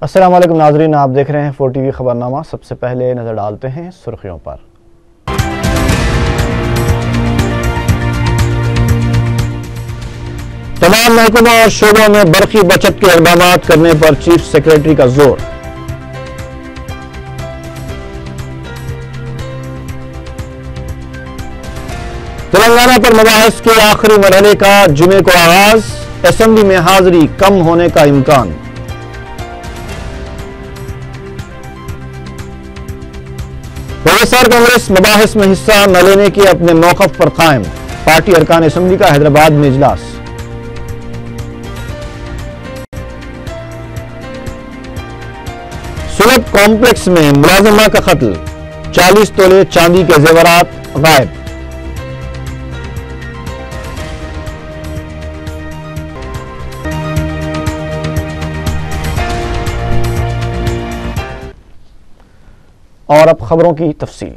السلام علیکم ناظرین، آپ دیکھ رہے ہیں 4 ٹی وی خبرنامہ۔ سب سے پہلے نظر ڈالتے ہیں سرخیوں پر۔ تمام محکموں اور شعبوں میں برقی بچت کے اقدامات کرنے پر چیف سیکریٹری کا زور۔ تلنگانہ پر مباحث کے آخری مرحلے کا جمعے کو آغاز، اسمبلی میں حاضری کم ہونے کا امکان۔ وائسار کانگریس مباحث میں حصہ نہ لینے کے اپنے موقف پر قائم، پارٹی ارکان اسمبلی کا حیدرآباد میں اجلاس۔ سورت کمپلیکس میں ملازمہ کا قتل، 40 تولے چاندی کے زیورات غائب۔ اور اب خبروں کی تفصیل۔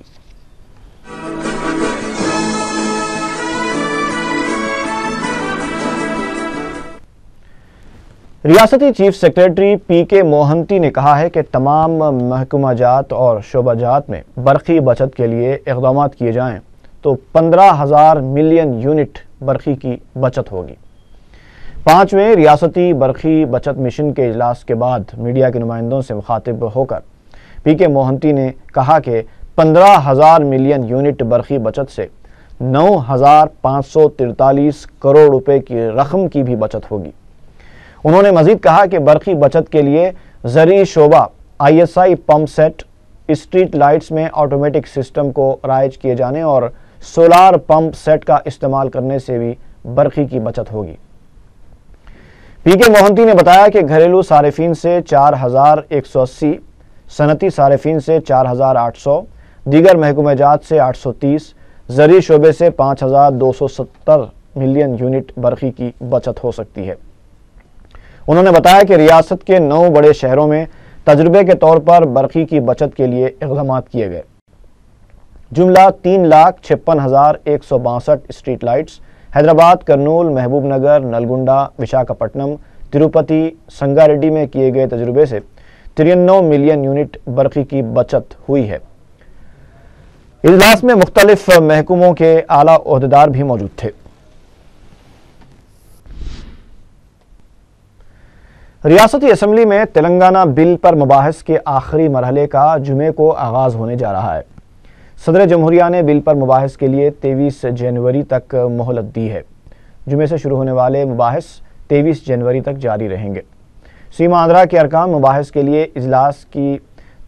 ریاستی چیف سیکریٹری پی کے موہنتی نے کہا ہے کہ تمام محکمہ جات اور شعبہ جات میں برقی بچت کے لیے اقدامات کیے جائیں تو 15,000 ملین یونٹ برقی کی بچت ہوگی۔ 5ویں ریاستی برقی بچت مشن کے اجلاس کے بعد میڈیا کے نمائندوں سے مخاطب ہو کر پی کے موہنتی نے کہا کہ 15,000 ملین یونٹ برقی بچت سے 9,543 کروڑ روپے کی رقم کی بھی بچت ہوگی۔ انہوں نے مزید کہا کہ برقی بچت کے لیے زرعی شعبہ ISI pump set, street lights میں آٹومیٹک سسٹم کو رائج کیے جانے اور سولار پمپ سیٹ کا استعمال کرنے سے بھی برقی کی بچت ہوگی۔ پی کے موہنتی نے بتایا کہ گھریلو صارفین سے 4,180، صنعتی صارفین سے 4,800، دیگر محکمہ جات سے 830، زرعی شعبے سے 5,270 ملین یونٹ برقی کی بچت ہو سکتی ہے۔ انہوں نے بتایا کہ ریاست کے 9 بڑے شہروں میں تجربے کے طور پر برقی کی بچت کے لیے اقدامات کیے گئے، جملہ 3,56,162 اسٹریٹ لائٹس، حیدرآباد، کرنول، محبوب نگر، نلگنڈا، وشاکھاپٹنم، تروپتی، سنگاریڈی میں کیے گئے تجربے سے 93 ملین یونٹ برقی کی بچت ہوئی ہے۔ اجلاس میں مختلف محکموں کے اعلیٰ عہدیدار بھی موجود تھے۔ ریاستی اسمبلی میں تلنگانہ بل پر مباحث کے آخری مرحلے کا جمعے کو آغاز ہونے جا رہا ہے۔ صدر جمہوریہ نے بل پر مباحث کے لیے 23 جنوری تک مہلت دی ہے۔ جمعے سے شروع ہونے والے مباحث 23 جنوری تک جاری رہیں گے۔ سیما آندھرا کے ارکان مباحث کے لیے اجلاس کی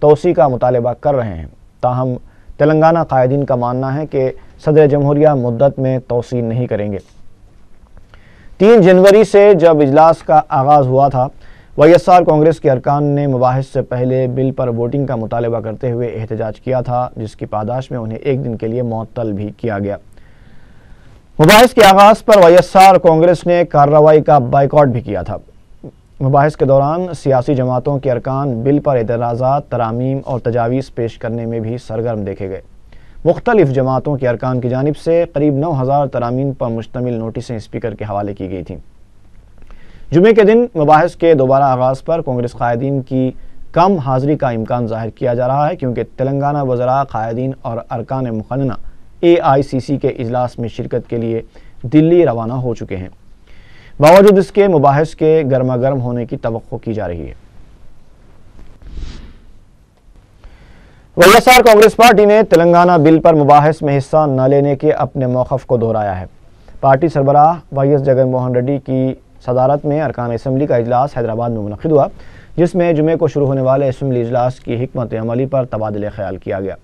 توسیع کا مطالبہ کر رہے ہیں، تاہم تلنگانہ قائدین کا ماننا ہے کہ صدر جمہوریہ مدت میں توسیع نہیں کریں گے۔ 3 جنوری سے جب اجلاس کا آغاز ہوا تھا، وائسار کانگریس کے ارکان نے مباحث سے پہلے بل پر ووٹنگ کا مطالبہ کرتے ہوئے احتجاج کیا تھا، جس کی پاداش میں انہیں 1 دن کے لیے معطل بھی کیا گیا۔ مباحث کے آغاز پر وائسار کانگریس نے کارروائی کا بائیکاٹ بھی کیا تھا۔ مباحث کے دوران سیاسی جماعتوں کے ارکان بل پر اعتراضات، ترامیم اور تجاویز پیش کرنے میں بھی سرگرم دیکھے گئے۔ مختلف جماعتوں کے ارکان کی جانب سے قریب 9,000 ترامیم پر مشتمل نوٹسیں اسپیکر کے حوالے کی گئی تھیں۔ جمعے کے دن مباحث کے دوبارہ آغاز پر کانگریس قائدین کی کم حاضری کا امکان ظاہر کیا جا رہا ہے، کیونکہ تلنگانہ وزراء، قائدین اور ارکان مقننہ AICC کے اجلاس میں شرکت کے لیے دلی روانہ ہو چکے ہیں۔ باوجود اس کے مباحث کے گرما گرم ہونے کی توقع کی جا رہی ہے۔ وائسار کانگریس پارٹی نے تلنگانہ بل پر مباحث میں حصہ نہ لینے کے اپنے موقف کو دہرایا ہے۔ پارٹی سربراہ وائس جگن موہن ریڈی کی صدارت میں ارکان اسمبلی کا اجلاس حیدرآباد میں منعقد ہوا، جس میں جمعے کو شروع ہونے والے اسمبلی اجلاس کی حکمت عملی پر تبادلہ خیال کیا گیا۔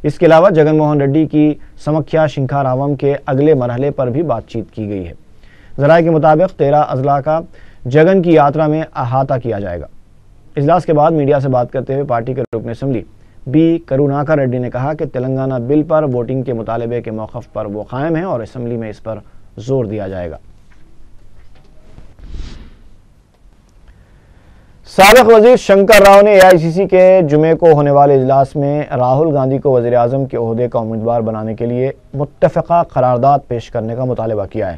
اس کے علاوہ جگن موہن ریڈی کی سمکھیا شنکھا راوم کے اگلے مرحلے پر بھی بات چیت کی گئی ہے۔ ذرائع کے مطابق 13 اضلاع کا جگن کی یاترا میں احاطہ کیا جائے گا۔ اجلاس کے بعد میڈیا سے بات کرتے ہوئے پارٹی کے رکن اسمبلی بی کروناکر ریڈی نے کہا کہ تلنگانہ بل پر ووٹنگ کے مطالبے کے موقف پر وہ قائم ہیں اور اسمبلی میں اس پر زور دیا جائے گا۔ سابق وزیر شنکر راؤ نے AICC کے جمعے کو ہونے والے اجلاس میں راہل گاندھی کو وزیر اعظم کے عہدے کا امیدوار بنانے کے لیے متفقہ قرارداد پیش کرنے کا مطالبہ کیا ہے۔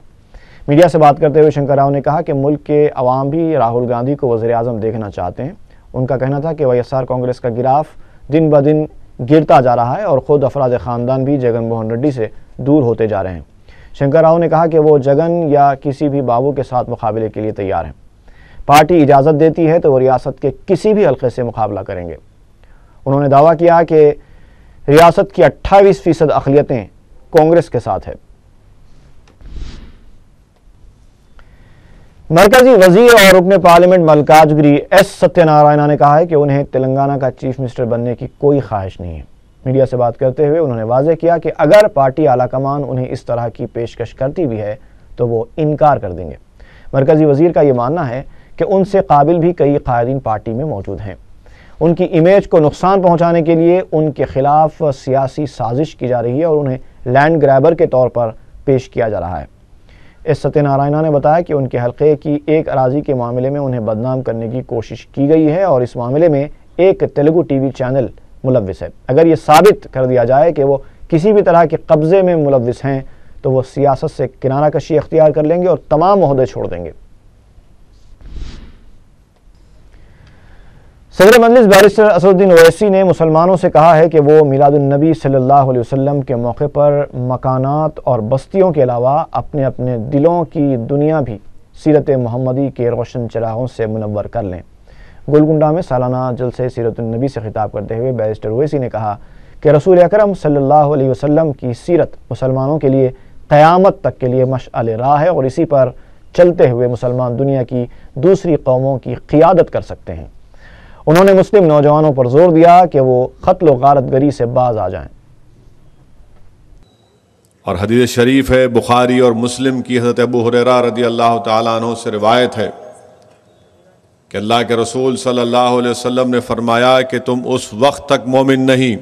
میڈیا سے بات کرتے ہوئے شنکر راؤ نے کہا کہ ملک کے عوام بھی راہل گاندھی کو وزیر اعظم دیکھنا چاہتے ہیں ان کا کہنا تھا کہ YSR کانگریس کا گراف دن بدن گرتا جا رہا ہے اور خود افراد خاندان بھی جگن موہن ریڈی سے دور ہوتے جا رہے ہیں۔ شنکر راؤ نے کہا کہ وہ جگن یا کسی بھی بابو کے ساتھ مقابلے کے لیے تیار ہیں۔ پارٹی اجازت دیتی ہے تو وہ ریاست کے کسی بھی حلقے سے مقابلہ کریں گے۔ انہوں نے دعویٰ کیا کہ ریاست کی 28% اقلیتیں کانگریس کے ساتھ ہے۔ مرکزی وزیر اور رکن پارلیمنٹ ملکاجگری ایس ستیہ نارائنا نے کہا ہے کہ انہیں تلنگانہ کا چیف منسٹر بننے کی کوئی خواہش نہیں ہے۔ میڈیا سے بات کرتے ہوئے انہوں نے واضح کیا کہ اگر پارٹی اعلیٰ کمان انہیں اس طرح کی پیشکش کرتی بھی ہے تو وہ انکار کر دیں گے۔ مرکزی وزیر کا یہ ماننا ہے کہ ان سے قابل بھی کئی قائدین پارٹی میں موجود ہیں۔ ان کی امیج کو نقصان پہنچانے کے لیے ان کے خلاف سیاسی سازش کی جا رہی ہے اور انہیں لینڈ گریبر کے طور پر پیش کیا جا رہا ہے۔ ایس ستیہ نارائنا نے بتایا کہ ان کے حلقے کی ایک اراضی کے معاملے میں انہیں بدنام کرنے کی کوشش کی گئی ہے اور اس معاملے میں ایک تیلگو ٹی وی چینل ملوث ہے۔ اگر یہ ثابت کر دیا جائے کہ وہ کسی بھی طرح کے قبضے میں ملوث ہیں تو وہ سیاست سے کنارہ کشی اختیار کر لیں گے اور تمام عہدے چھوڑ دیں گے۔ صدر مجلس بیرسٹر اسدالدین اویسی نے مسلمانوں سے کہا ہے کہ وہ میلاد النبی صلی اللہ علیہ وسلم کے موقع پر مکانات اور بستیوں کے علاوہ اپنے اپنے دلوں کی دنیا بھی سیرت محمدی کے روشن چراغوں سے منور کر لیں۔ گولکنڈہ میں سالانہ جلسے سیرت النبی سے خطاب کرتے ہوئے بیرسٹر اویسی نے کہا کہ رسول اکرم صلی اللہ علیہ وسلم کی سیرت مسلمانوں کے لیے قیامت تک کے لیے مشعل راہ ہے اور اسی پر چلتے ہوئے مسلمان دنیا کی دوسری قوموں کی قیادت کر سکتے ہیں۔ انہوں نے مسلم نوجوانوں پر زور دیا کہ وہ قتل و غارت گری سے باز آ جائیں۔ اور حدیث شریف ہے بخاری اور مسلم کی، حضرت ابو ہریرہ رضی اللہ تعالیٰ عنہ سے روایت ہے کہ اللہ کے رسول صلی اللہ علیہ وسلم نے فرمایا کہ تم اس وقت تک مومن نہیں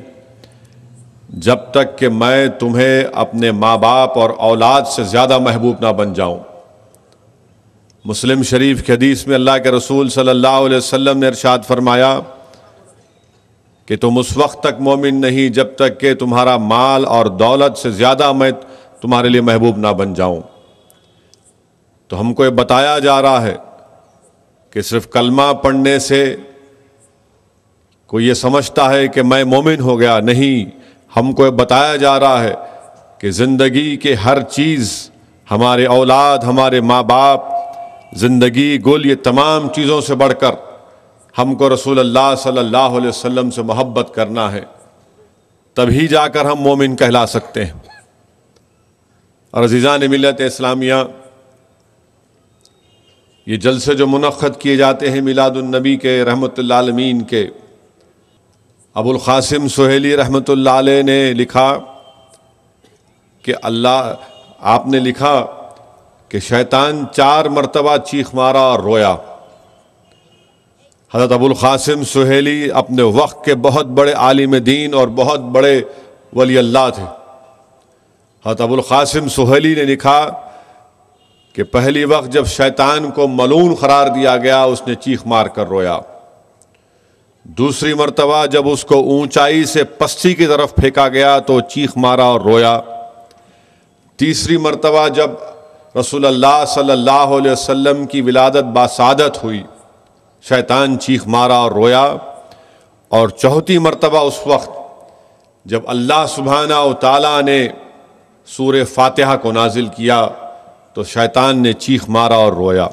جب تک کہ میں تمہیں اپنے ماں باپ اور اولاد سے زیادہ محبوب نہ بن جاؤں۔ مسلم شریف کی حدیث میں اللہ کے رسول صلی اللہ علیہ وسلم نے ارشاد فرمایا کہ تم اس وقت تک مومن نہیں جب تک کہ تمہارا مال اور دولت سے زیادہ میں تمہارے لیے محبوب نہ بن جاؤں۔ تو ہم کو یہ بتایا جا رہا ہے کہ صرف کلمہ پڑھنے سے کوئی یہ سمجھتا ہے کہ میں مومن ہو گیا، نہیں، ہم کو یہ بتایا جا رہا ہے کہ زندگی کے ہر چیز، ہمارے اولاد، ہمارے ماں باپ، زندگی، گل، یہ تمام چیزوں سے بڑھ کر ہم کو رسول اللہ صلی اللہ علیہ وسلم سے محبت کرنا ہے، تبھی جا کر ہم مومن کہلا سکتے ہیں۔ اور عزیزان ملت اسلامیہ، یہ جلسے جو منعقد کیے جاتے ہیں میلاد النبی کے، رحمت اللہ عالمین کے، ابو القاسم سہیلی رحمت اللہ علیہ نے لکھا کہ آپ نے لکھا کہ شیطان 4 مرتبہ چیخ مارا اور رویا۔ حضرت ابو القاسم سہیلی اپنے وقت کے بہت بڑے عالم دین اور بہت بڑے ولی اللہ تھے۔ حضرت ابو القاسم سہیلی نے لکھا کہ پہلی وقت جب شیطان کو ملعون قرار دیا گیا اس نے چیخ مار کر رویا۔ دوسری مرتبہ جب اس کو اونچائی سے پستی کی طرف پھینکا گیا تو چیخ مارا اور رویا۔ تیسری مرتبہ جب رسول اللہ صلی اللہ علیہ وسلم کی ولادت باسعادت ہوئی، شیطان چیخ مارا اور رویا۔ اور چوتھی مرتبہ اس وقت جب اللہ سبحانہ و تعالیٰ نے سورہ فاتحہ کو نازل کیا تو شیطان نے چیخ مارا اور رویا۔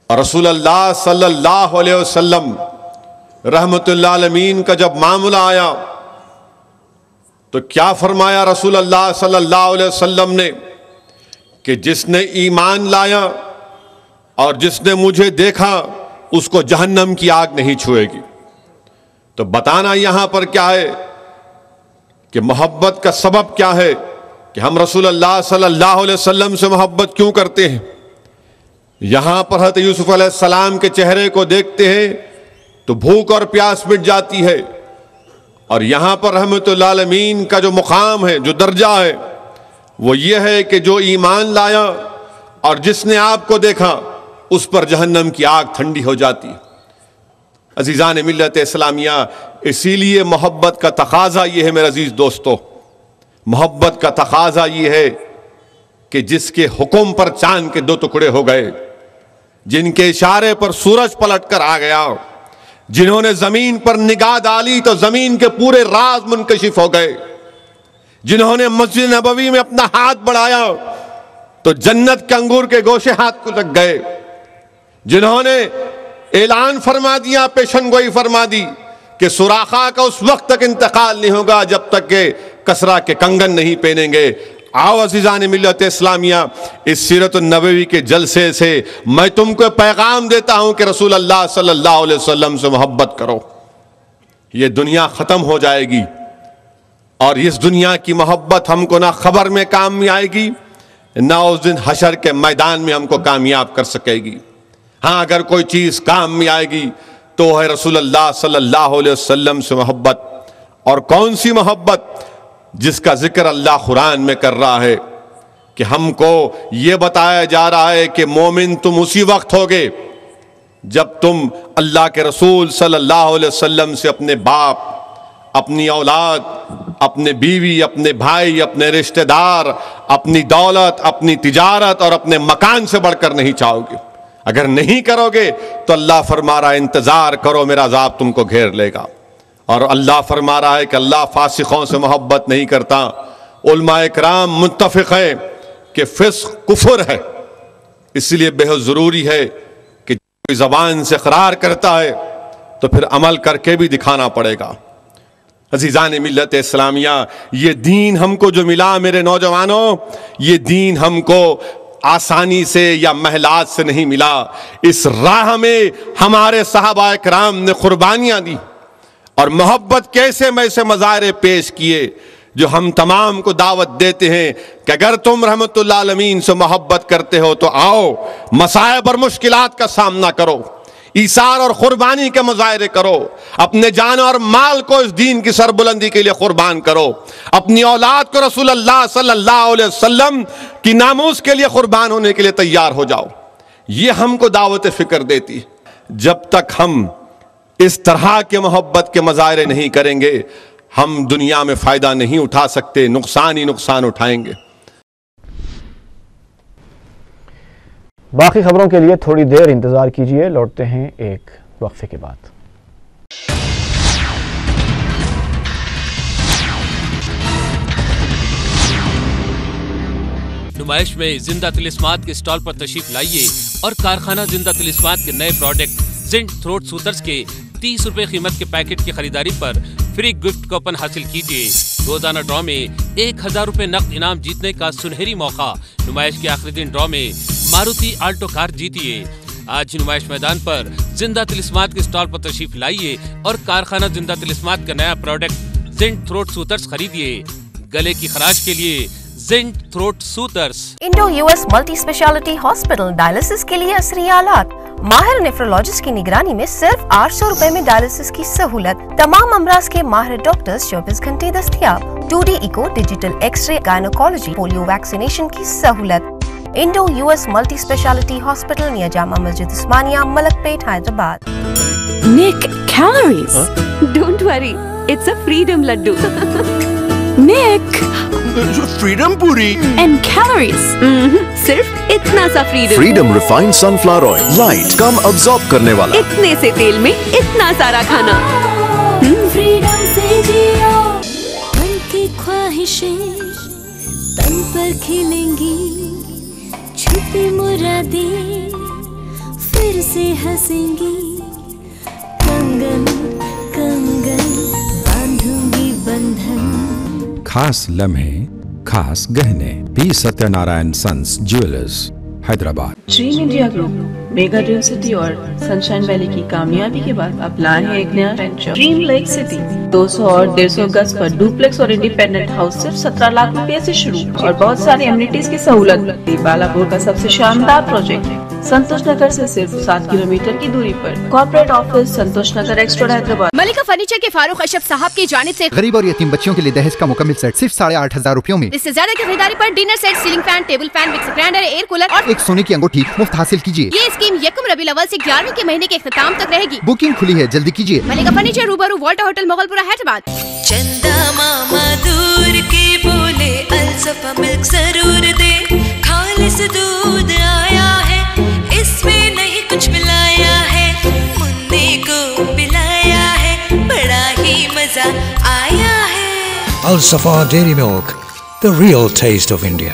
اور رسول اللہ صلی اللہ علیہ وسلم رحمت اللہ عالمین کا جب معاملہ آیا تو کیا فرمایا رسول اللہ صلی اللہ علیہ وسلم نے کہ جس نے ایمان لایا اور جس نے مجھے دیکھا اس کو جہنم کی آگ نہیں چھوئے گی۔ تو بتانا یہاں پر کیا ہے کہ محبت کا سبب کیا ہے کہ ہم رسول اللہ صلی اللہ علیہ وسلم سے محبت کیوں کرتے ہیں۔ یہاں پر حضرت یوسف علیہ السلام کے چہرے کو دیکھتے ہیں تو بھوک اور پیاس مٹ جاتی ہے، اور یہاں پر رحمت اللہ عالمین کا جو مقام ہے، جو درجہ ہے، وہ یہ ہے کہ جو ایمان لایا اور جس نے آپ کو دیکھا اس پر جہنم کی آگ ٹھنڈی ہو جاتی ہے۔ عزیزان ملت اسلامیہ، اسی لیے محبت کا تقاضا یہ ہے میرے عزیز دوستو، محبت کا تقاضا یہ ہے کہ جس کے حکم پر چاند کے 2 ٹکڑے ہو گئے، جن کے اشارے پر سورج پلٹ کر آ گیا، جنہوں نے زمین پر نگاہ ڈالی تو زمین کے پورے راز منکشف ہو گئے، جنہوں نے مسجد نبوی میں اپنا ہاتھ بڑھایا تو جنت کے انگور کے گوشے ہاتھ کو لگ گئے، جنہوں نے اعلان فرما دیا، پیشن گوئی فرما دی کہ سوراخا کا اس وقت تک انتقال نہیں ہوگا جب تک کہ کسرا کے کنگن نہیں پہنیں گے۔ آؤ عزیزان ملت اسلامیہ، اس سیرت النبوی کے جلسے سے میں تم کو پیغام دیتا ہوں کہ رسول اللہ صلی اللہ علیہ وسلم سے محبت کرو۔ یہ دنیا ختم ہو جائے گی اور اس دنیا کی محبت ہم کو نہ خبر میں کام میں آئے گی، نہ اس دن حشر کے میدان میں ہم کو کامیاب کر سکے گی۔ ہاں اگر کوئی چیز کام میں آئے گی تو ہے رسول اللہ صلی اللہ علیہ وسلم سے محبت۔ اور کون سی محبت؟ جس کا ذکر اللہ قرآن میں کر رہا ہے کہ ہم کو یہ بتایا جا رہا ہے کہ مومن تم اسی وقت ہوگے جب تم اللہ کے رسول صلی اللہ علیہ وسلم سے اپنے باپ، اپنی اولاد، اپنے بیوی، اپنے بھائی، اپنے رشتہ دار، اپنی دولت، اپنی تجارت اور اپنے مکان سے بڑھ کر نہیں چاہو گے۔ اگر نہیں کرو گے تو اللہ فرما رہا ہے انتظار کرو، میرا عذاب تم کو گھیر لے گا۔ اور اللہ فرما رہا ہے کہ اللہ فاسقوں سے محبت نہیں کرتا۔ علماء اکرام متفق ہیں کہ فسق کفر ہے، اس لیے بہت ضروری ہے کہ کوئی زبان سے اقرار کرتا ہے تو پھر عمل کر کے بھی دکھانا پڑے گا۔ عزیزان ملت اسلامیہ، یہ دین ہم کو جو ملا میرے نوجوانوں، یہ دین ہم کو آسانی سے یا محلات سے نہیں ملا۔ اس راہ میں ہمارے صحابہ کرام نے قربانیاں دی اور محبت کیسے میسے مظاہرے پیش کیے، جو ہم تمام کو دعوت دیتے ہیں کہ اگر تم رحمت اللہ عالمین سے محبت کرتے ہو تو آؤ، مصائب اور مشکلات کا سامنا کرو، ایثار اور قربانی کے مظاہرے کرو، اپنے جان اور مال کو اس دین کی سربلندی کے لیے قربان کرو، اپنی اولاد کو رسول اللہ صلی اللہ علیہ وسلم کی ناموس کے لیے قربان ہونے کے لیے تیار ہو جاؤ۔ یہ ہم کو دعوت فکر دیتی۔ جب تک ہم اس طرح کے محبت کے مظاہرے نہیں کریں گے، ہم دنیا میں فائدہ نہیں اٹھا سکتے، نقصان ہی نقصان اٹھائیں گے۔ باقی خبروں کے لیے تھوڑی دیر انتظار کیجیے، لوٹتے ہیں ایک وقفے کے بعد۔ نمائش میں زندہ طلسمات کے سٹال پر تشریف لائیے اور کارخانہ زندہ طلسمات کے نئے پروڈکٹ زنٹ تھروٹ سوترز کے 30 روپے قیمت کے پیکٹ کی خریداری پر فری گفٹ کوپن حاصل کیجیے۔ روزانہ ڈرا میں 1000 روپے نقد انعام جیتنے کا سنہری موقع۔ نمائش کے آخری دن ڈرا میں ماروتی آلٹو کار جیتیے۔ آج ہی نمائش میدان پر زندہ طلسمات کے سٹال پر تشریف لائیے اور کارخانہ زندہ طلسمات کا نیا پروڈکٹ زنٹ تھروٹ سوترز خریدیے۔ گلے کی خراش کے لیے زنٹ تھروٹ سوترز۔ Indo U S multi speciality hospital dialysis کے لیے عصری آلات، ماہر نیفرولوجسٹ کی نگرانی میں صرف 800 روپے میں ڈائلسس کی سہولت، تمام امراض کے ماہر ڈاکٹرز 24 گھنٹے دستیاب، 2D eco, digital X ray, گائنوکالوجی، polio vaccination کی سہولت۔ Indo U S multi speciality hospital نیا جامع مسجد عثمانیہ، ملک پیٹ، Hyderabad. Nick, calories. Don't worry, it's a freedom laddu. Nick. Freedom puri. And calories. صرف اتنا سا freedom. Freedom refined sunflower oil. Light, کم absorb کرنے والا. اتنے سے تیل میں اتنا سارا کھانا. Freedom سے جیو، من کی خواہشیں تن پر کھلیں گی، چھپی مرادیں پھر سے ہنسیں گی، کنگن کنگن باندھوں گی بندھن۔ خاص لمحے، خاص گہنے، P Satya Narayan Sons Jewellers, Hyderabad. Dream India Group Mega Dream City اور سنشائن ویلی کی کامیابی کے بعد اب لائے ہیں ایک نیا وینچر، ڈریم لیک سٹی۔ 200 اور 150 گز پر ڈوپلیکس اور انڈیپینڈنٹ ہاؤس صرف 17 لاکھ روپے سے شروع اور بہت ساری امینٹیز کی سہولت۔ بالا پور کا سب سے شاندار پروجیکٹ سنتوش نگر سے صرف 7 کلومیٹر کی دوری پر، کارپوریٹ آفس سنتوش نگر ایکس روڈ، حیدرآباد۔ ملکہ فرنیچر کے فاروق اشرف صاحب کی جانب سے غریب اور یتیم بچیوں کے لیے دہیج کا مکمل سیٹ صرف 8,500 روپیوں میں۔ اس سے زیادہ کی خریداری پر dinner set, ceiling fan, table fan, mixer grinder, air cooler اور ایک سونے کی انگوٹھی مفت حاصل کیجیے۔ یہ اسکیم یکم ربیع الاول سے 11ویں کے مہینے کے اختتام تک رہے گی۔ بکنگ کھلی ہے، جلدی کیجیے۔ ملکہ فرنیچر، روبرو والٹر ہوٹل، مغل پورہ، حیدرآباد۔ چندا ماما دور کے بولے الصفا ملک ضرور دے، خالص دودھ آیا ہے، اس میں نہیں کچھ ملایا ہے، منی کو پلا Al Safa Dairy Milk, the real taste of India.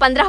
15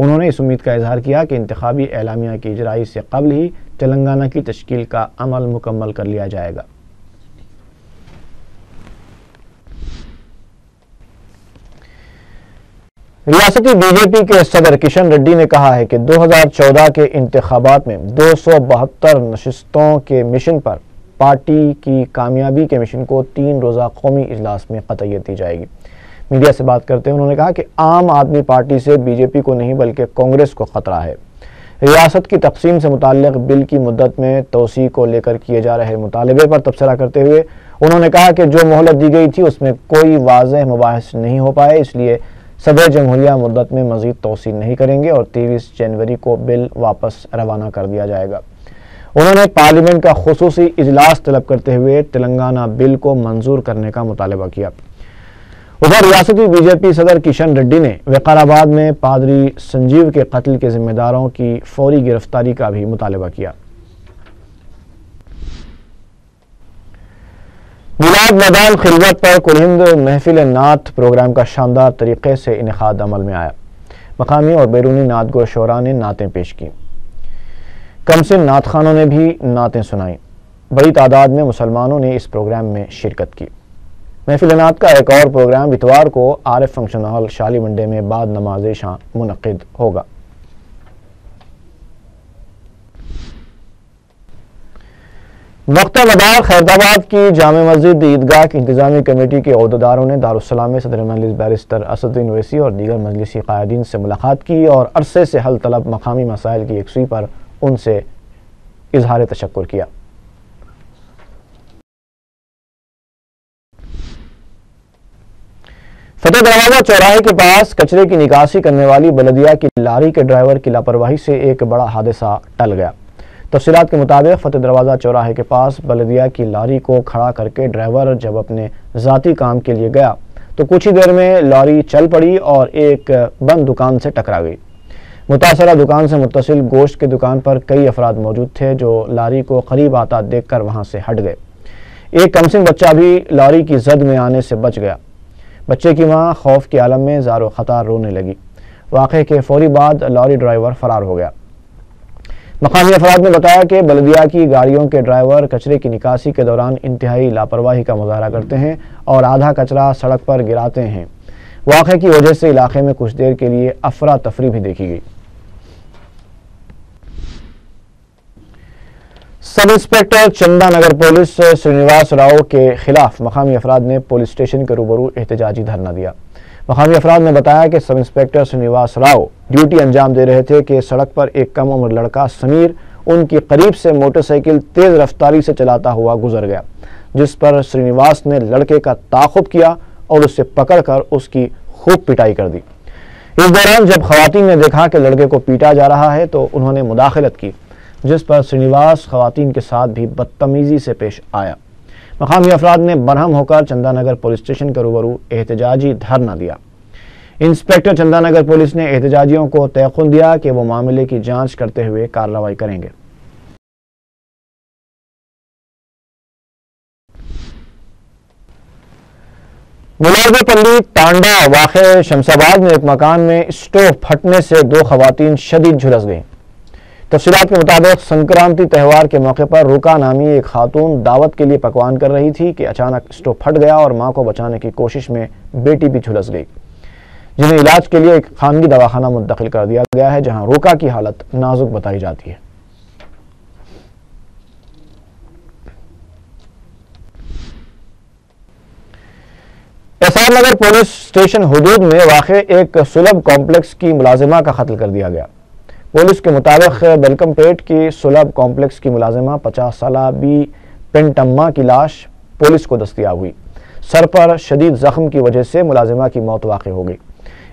انہوں نے اس امید کا اظہار کیا کہ انتخابی اعلامیہ کی اجرائی سے قبل ہی تلنگانہ کی تشکیل کا عمل مکمل کر لیا جائے گا۔ ریاستی بی جے پی کے صدر کشن ریڈی نے کہا ہے کہ 2014 کے انتخابات میں 272 نشستوں کے مشن پر پارٹی کی کامیابی کے مشن کو 3 روزہ قومی اجلاس میں قطعیت دی جائے گی۔ میڈیا سے بات کرتے ہوئے انہوں نے کہا کہ عام آدمی پارٹی سے بی جے پی کو نہیں بلکہ کانگریس کو خطرہ ہے۔ ریاست کی تقسیم سے متعلق بل کی مدت میں توسیع کو لے کر کیے جا رہے مطالبے پر تبصرہ کرتے ہوئے انہوں نے کہا کہ جو مہلت دی گئی تھی اس میں کوئی واضح مباحث نہیں ہو پائے، اس لیے صدر جمہوریہ مدت میں مزید توسیع نہیں کریں گے اور 23 جنوری کو بل واپس روانہ کر دیا جائے گا۔ انہوں نے پارلیمنٹ کا خصوصی اجلاس طلب کرتے ہوئے تلنگانہ بل کو منظور کرنے کا مطالبہ کیا۔ ادھر ریاستی بی جے پی صدر کشن ریڈی نے وقار آباد میں پادری سنجیو کے قتل کے ذمہ داروں کی فوری گرفتاری کا بھی مطالبہ کیا۔ میلاد میدان خلوت پر کل ہند محفل نعت پروگرام کا شاندار طریقے سے انعقاد عمل میں آیا۔ مقامی اور بیرونی نعت گو شعراء نے نعتیں پیش کی، کم سن نعت خوانوں نے بھی نعتیں سنائیں۔ بڑی تعداد میں مسلمانوں نے اس پروگرام میں شرکت کی۔ محفل نعت کا ایک اور پروگرام اتوار کو عارف فنکشن ہال شالی منڈے میں بعد نماز عشاء منعقد ہوگا۔ نقطہ مدار خیرآباد کی جامع مسجد عیدگاہ کی انتظامی کمیٹی کے عہدیداروں نے دارالسلام میں صدر مجلس بیرسٹر اسد الدین اویسی اور دیگر مجلسی قائدین سے ملاقات کی اور عرصے سے حل طلب مقامی مسائل کی یکسوئی پر ان سے اظہار تشکر کیا۔ فتح دروازہ چوراہے کے پاس کچرے کی نکاسی کرنے والی بلدیہ کی لاری کے ڈرائیور کی لاپرواہی سے ایک بڑا حادثہ ٹل گیا۔ تفصیلات کے مطابق فتح دروازہ چوراہے کے پاس بلدیہ کی لاری کو کھڑا کر کے ڈرائیور جب اپنے ذاتی کام کے لیے گیا تو کچھ ہی دیر میں لاری چل پڑی اور ایک بند دکان سے ٹکرا گئی۔ متاثرہ دکان سے متصل گوشت کی دکان پر کئی افراد موجود تھے جو لاری کو قریب آتا دیکھ کر وہاں سے ہٹ گئے۔ ایک کمسن بچہ بھی لاری کی زد میں آنے سے بچ گیا۔ بچے کی ماں خوف کے عالم میں زار و خطار رونے لگی۔ واقعے کے فوری بعد لاری ڈرائیور فرار ہو گیا۔ مقامی افراد نے بتایا کہ بلدیہ کی گاڑیوں کے ڈرائیور کچرے کی نکاسی کے دوران انتہائی لاپرواہی کا مظاہرہ کرتے ہیں اور آدھا کچرا سڑک پر گراتے ہیں۔ واقعے کی وجہ سے علاقے میں کچھ دیر کے لیے افراتفری بھی دیکھی گئی۔ سب انسپیکٹر چندا نگر پولیس سرینواس راؤ کے خلاف مقامی افراد نے پولیس اسٹیشن کے روبرو احتجاجی دھرنا دیا۔ مقامی افراد نے بتایا کہ سب انسپیکٹر سرینواس راؤ ڈیوٹی انجام دے رہے تھے کہ سڑک پر ایک کم عمر لڑکا سمیر ان کی قریب سے موٹر سائیکل تیز رفتاری سے چلاتا ہوا گزر گیا، جس پر سرینواس نے لڑکے کا تعاقب کیا اور اسے پکڑ کر اس کی خوب پٹائی کر دی۔ اس دوران جب خواتین نے دیکھا کہ لڑکے کو پیٹا جا رہا ہے تو انہوں نے مداخلت کی، جس پر سرینواس خواتین کے ساتھ بھی بدتمیزی سے پیش آیا۔ مقامی افراد نے برہم ہو کر چندا نگر پولیس اسٹیشن کے روبرو احتجاجی دھرنا دیا۔ انسپیکٹر چندا نگر پولیس نے احتجاجیوں کو تیقن دیا کہ وہ معاملے کی جانچ کرتے ہوئے کارروائی کریں گے۔ ملازم پلی تانڈا واقع شمس آباد میں ایک مکان میں اسٹوو پھٹنے سے 2 خواتین شدید جھلس گئیں۔ تفصیلات کے مطابق سنکرانتی تہوار کے موقع پر روکا نامی ایک خاتون دعوت کے لیے پکوان کر رہی تھی کہ اچانک اسٹوو پھٹ گیا اور ماں کو بچانے کی کوشش میں بیٹی بھی جھلس گئی، جنہیں علاج کے لیے ایک خانگی دواخانہ منتقل کر دیا گیا ہے جہاں روکا کی حالت نازک بتائی جاتی ہے۔ ایسار نگر پولیس اسٹیشن حدود میں واقع ایک سلب کمپلیکس کی ملازمہ کا قتل کر دیا گیا۔ پولیس کے مطابق بیلکم پیٹ کی سلب کمپلیکس کی ملازمہ 50 سالہ بی پینٹما کی لاش پولیس کو دستیاب ہوئی۔ سر پر شدید زخم کی وجہ سے ملازمہ کی موت واقع ہو گئی۔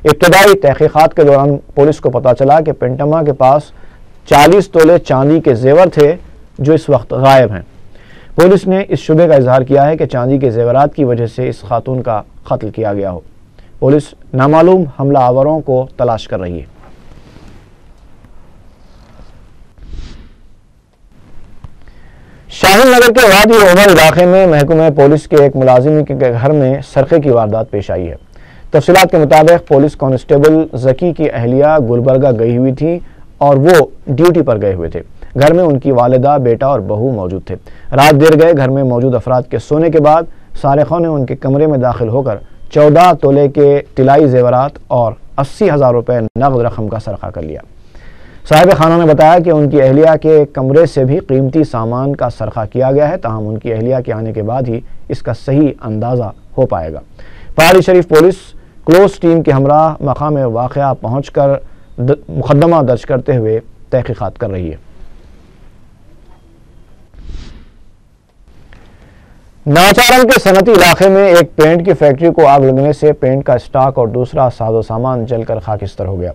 ابتدائی تحقیقات کے دوران پولیس کو پتہ چلا کہ پینٹما کے پاس 40 تولے چاندی کے زیور تھے جو اس وقت غائب ہیں۔ پولیس نے اس شبے کا اظہار کیا ہے کہ چاندی کے زیورات کی وجہ سے اس خاتون کا قتل کیا گیا ہو۔ پولیس نامعلوم حملہ آوروں کو تلاش کر رہی ہے۔ شاہین نگر کے وادی عمر علاقے میں محکمہ پولیس کے ایک ملازم کے گھر میں سرقے کی واردات پیش آئی ہے۔ تفصیلات کے مطابق پولیس کانسٹیبل ذکی کی اہلیہ گلبرگہ گئی ہوئی تھی اور وہ ڈیوٹی پر گئے ہوئے تھے۔ گھر میں ان کی والدہ، بیٹا اور بہو موجود تھے۔ رات دیر گئے گھر میں موجود افراد کے سونے کے بعد سارقوں نے ان کے کمرے میں داخل ہو کر 14 تولے کے طلائی زیورات اور 80,000 روپے نقد رقم کا سرقہ کر لیا۔ صاحب خانہ نے بتایا کہ ان کی اہلیہ کے کمرے سے بھی قیمتی سامان کا سرقہ کیا گیا ہے، تاہم ان کی اہلیہ کے آنے کے بعد ہی اس کا صحیح اندازہ ہو پائے گا۔ پہاڑی شریف پولیس کلوز ٹیم کے ہمراہ مقام واقعہ پہنچ کر مقدمہ درج کرتے ہوئے تحقیقات کر رہی ہے۔ ناچارنگ کے صنعتی علاقے میں ایک پینٹ کی فیکٹری کو آگ لگنے سے پینٹ کا اسٹاک اور دوسرا ساز و سامان جل کر خاکستر ہو گیا۔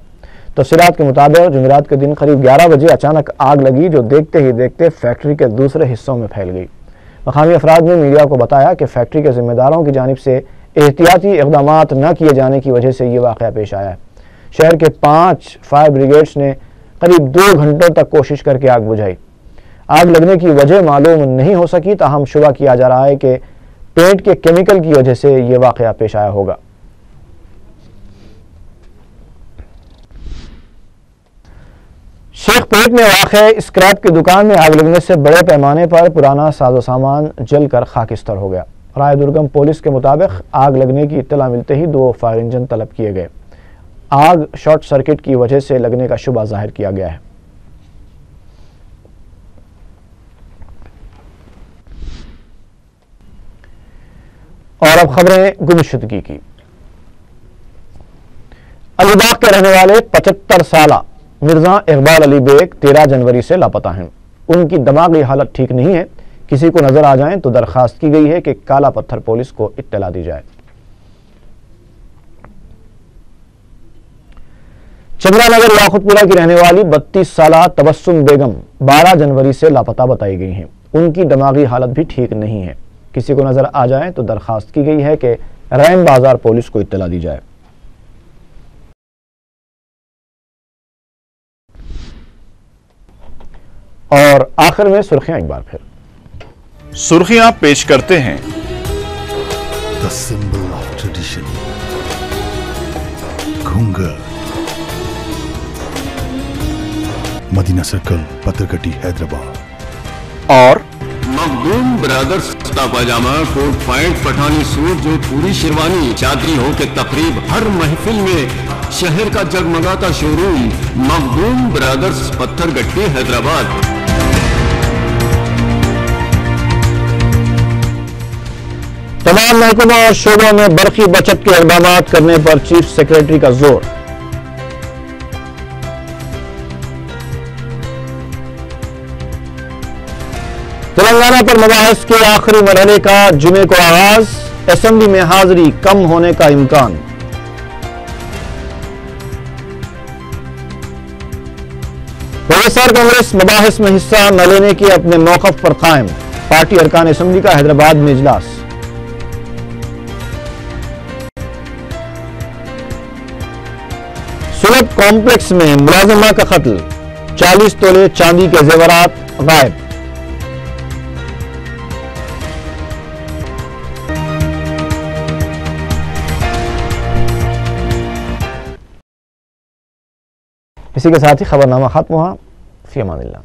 تفصیلات کے مطابق جمعرات کے دن قریب 11 بجے اچانک آگ لگی جو دیکھتے ہی دیکھتے فیکٹری کے دوسرے حصوں میں پھیل گئی۔ مقامی افراد نے میڈیا کو بتایا کہ فیکٹری کے ذمہ داروں کی جانب سے احتیاطی اقدامات نہ کیے جانے کی وجہ سے یہ واقعہ پیش آیا ہے۔ شہر کے 5 فائر بریگیڈز نے قریب 2 گھنٹوں تک کوشش کر کے آگ بجھائی۔ آگ لگنے کی وجہ معلوم نہیں ہو سکی، تاہم شبہ کیا جا رہا ہے کہ پینٹ کے کیمیکل کی وجہ سے یہ واقعہ پیش آیا ہوگا۔ شیخ پیٹ میں واقع اسکریپ کی دکان میں آگ لگنے سے بڑے پیمانے پر پرانا ساز و سامان جل کر خاکستر ہو گیا۔ رائے درگم پولیس کے مطابق آگ لگنے کی اطلاع ملتے ہی 2 فائر انجن طلب کیے گئے۔ آگ شارٹ سرکٹ کی وجہ سے لگنے کا شبہ ظاہر کیا گیا ہے۔ اور اب خبریں گمشدگی کی۔ علی باغ کے رہنے والے 75 سالہ مرزا اقبال علی بیگ 13 جنوری سے لاپتہ ہیں۔ ان کی دماغی حالت ٹھیک نہیں ہے، کسی کو نظر آ جائیں تو درخواست کی گئی ہے کہ کالا پتھر پولیس کو اطلاع دی جائے۔ چندرا نگر یاقوت پورہ کی رہنے والی 32 سالہ تبسم بیگم 12 جنوری سے لاپتہ بتائی گئی ہیں۔ ان کی دماغی حالت بھی ٹھیک نہیں ہے، کسی کو نظر آ جائیں تو درخواست کی گئی ہے کہ رحم بازار پولیس کو اطلاع دی جائے۔ اور آخر میں سرخیاں ایک بار پھر۔ سرخیاں پیش کرتے ہیں The symbol of tradition. گھونگر مدینہ سرکل پترکٹی حیدرآباد۔ اور Makhdoom Brothers kurta pyjama, coat pant, Pathani suit, جو پوری شیروانی، چادری ہو کے تقریب، ہر محفل میں شہر کا جگمگاتا شو روم، مخدوم برادرز پتھر گٹی حیدرآباد۔ تمام محکمہ اور شعبوں میں برقی بچت کے اقدامات کرنے پر چیف سیکریٹری کا زور۔ تلنگانہ پر مباحث کے آخری مرحلے کا جمعے کو آغاز، اسمبلی میں حاضری کم ہونے کا امکان۔ پروفیسر کانگریس مباحث میں حصہ نہ لینے کے اپنے موقف پر قائم، پارٹی ارکان اسمبلی کا حیدرآباد میں اجلاس۔ سلط کمپلیکس میں ملازمہ کا قتل، 40 تولے چاندی کے زیورات غائب۔ اسی کے ساتھ ہی خبرنامہ ختم ہوا۔ فی امان اللہ۔